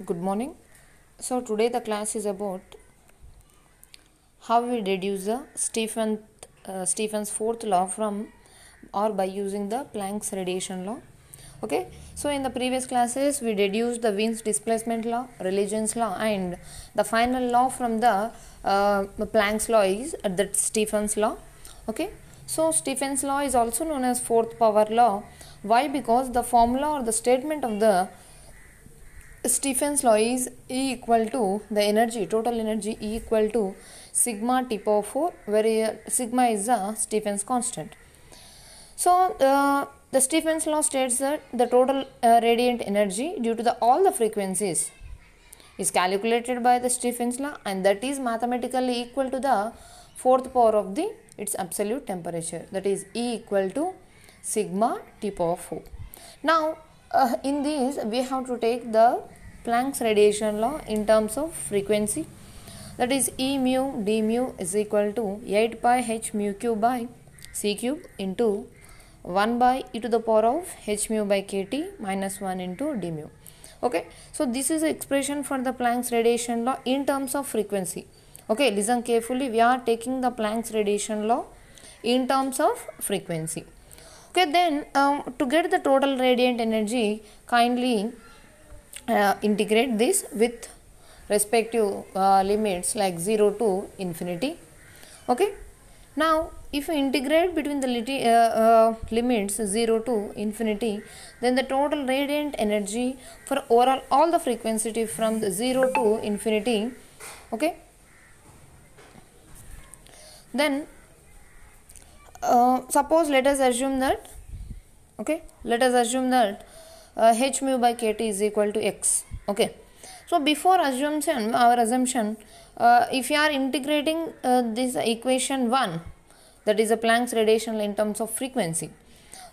Good morning. So today the class is about how we deduce the Stephen's fourth law from or by using the Planck's radiation law. Okay. So in the previous classes we deduced the Wien's displacement law, Religion's law, and the final law from the Planck's law is the Stephen's law. Okay. So Stephen's law is also known as fourth power law. Why? Because the formula or the statement of the Stephen's law is E equal to the energy, total energy E equal to sigma T power 4, where sigma is the Stephen's constant. So the Stephen's law states that the total radiant energy due to all the frequencies is calculated by the Stephen's law, and that is mathematically equal to the fourth power of its absolute temperature, that is E equal to sigma T power 4. Now in this we have to take the Planck's radiation law in terms of frequency, that is E mu d mu is equal to 8 pi h mu cube by c cube into 1 by e to the power of h mu by kt minus 1 into d mu. Okay, so this is the expression for the Planck's radiation law in terms of frequency. Okay, listen carefully, we are taking the Planck's radiation law in terms of frequency. Okay, then to get the total radiant energy, kindly integrate this with respective limits like 0 to infinity. Okay, now if you integrate between the limits 0 to infinity, then the total radiant energy for overall all the frequency from the 0 to infinity. Okay, then suppose let us assume that h mu by kt is equal to x. Okay, so before our assumption, if you are integrating this equation 1, that is a Planck's radiation in terms of frequency,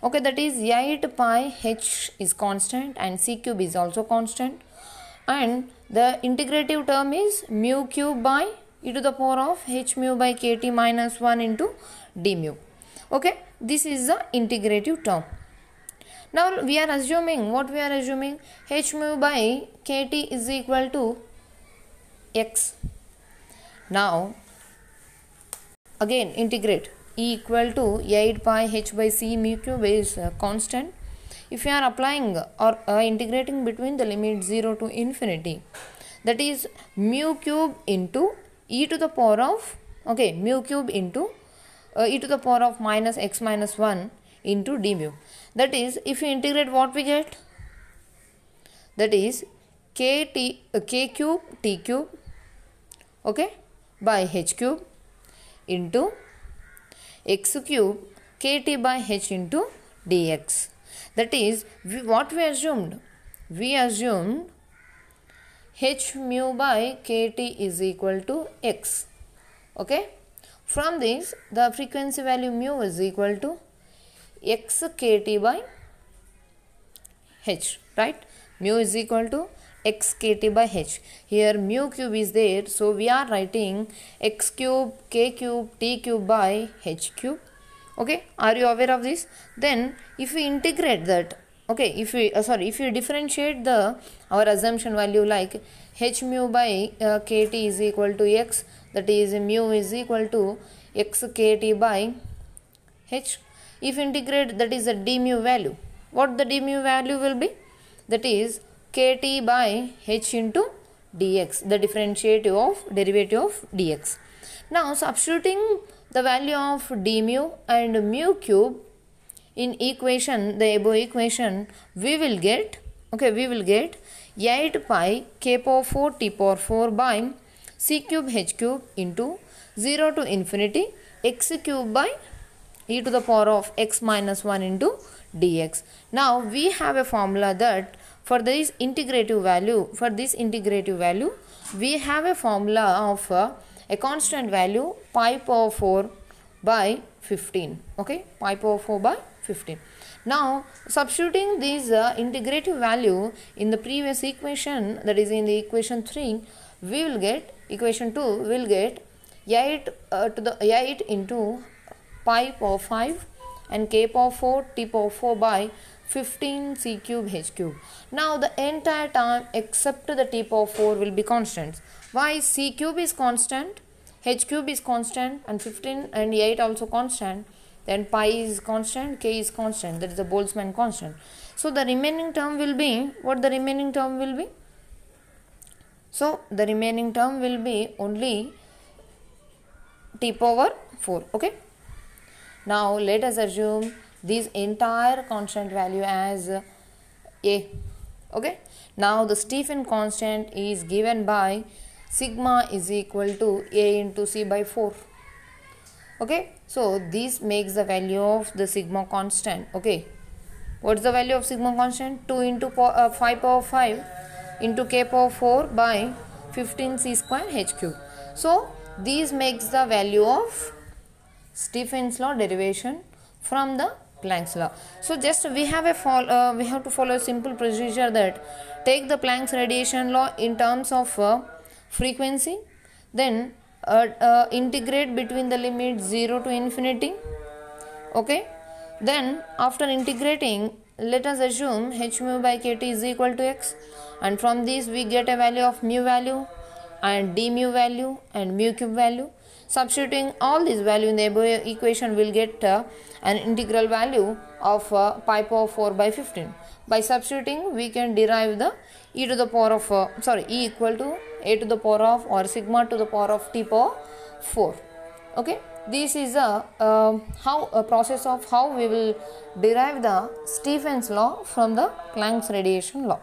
okay, that is 8 pi h is constant and c cube is also constant, and the integrative term is mu cube by e to the power of h mu by kt minus 1 into d mu. Okay, this is the integrative term. Now we are assuming, what we are assuming, h mu by kt is equal to x. Now again integrate, E equal to 8 pi h by c mu cube is constant. If you are applying or integrating between the limit 0 to infinity, that is mu cube into e to the power of, mu cube into e to the power of minus x minus 1 into d mu. That is, if you integrate, what we get, that is k cube t cube, okay, by h cube into x cube kt by h into dx. That is, what we assumed h mu by kt is equal to x. Okay, from this the frequency value mu is equal to x kt by h, right? Mu is equal to x kt by h. Here mu cube is there, so we are writing x cube k cube t cube by h cube. Okay, are you aware of this? Then if we integrate that, okay, if we differentiate our assumption value like h mu by kt is equal to x, that is mu is equal to x kt by h. If integrate, that is the d mu value. What the d mu value will be? That is kt by h into dx, the derivative of dx. Now substituting the value of d mu and mu cube in equation, the above equation, we will get 8 pi k power 4 t power 4 by c cube h cube into 0 to infinity x cube by e to the power of x minus 1 into dx. Now we have a formula that for this integrative value, we have a formula of a constant value pi power 4 by 15. Okay, pi power 4 by 15. Now substituting this integrative value in the previous equation, that is in the equation 3, we will get equation 2 will get 8 into pi power 5 and k power 4 t power 4 by 15 c cube h cube. Now the entire term except the t power 4 will be constants. Why? C cube is constant, h cube is constant, and 15 and 8 also constant. Then pi is constant, k is constant, that is the Boltzmann constant. So the remaining term will be, what the remaining term will be? So the remaining term will be only t power 4. Okay. Now let us assume this entire constant value as a. Okay. Now the Stephan constant is given by sigma is equal to a into c by 4. Okay. So this makes the value of the sigma constant. Okay. What is the value of sigma constant? 2 into 5 power 5 into k power 4 by 15 c square h cube. So this makes the value of Stephen's law derivation from the Planck's law. So just we have to follow a simple procedure that take the Planck's radiation law in terms of frequency, then integrate between the limit 0 to infinity. Okay. Then after integrating, let us assume h mu by kt is equal to x, and from this we get a value of mu value and d mu value and mu cube value. Substituting all these value in the above equation, will get an integral value of pi power 4 by 15. By substituting, we can derive the e to the power of e equal to a to the power of or sigma to the power of t power 4. Okay. This is a process of how we will derive the Stephen's law from the Planck's radiation law.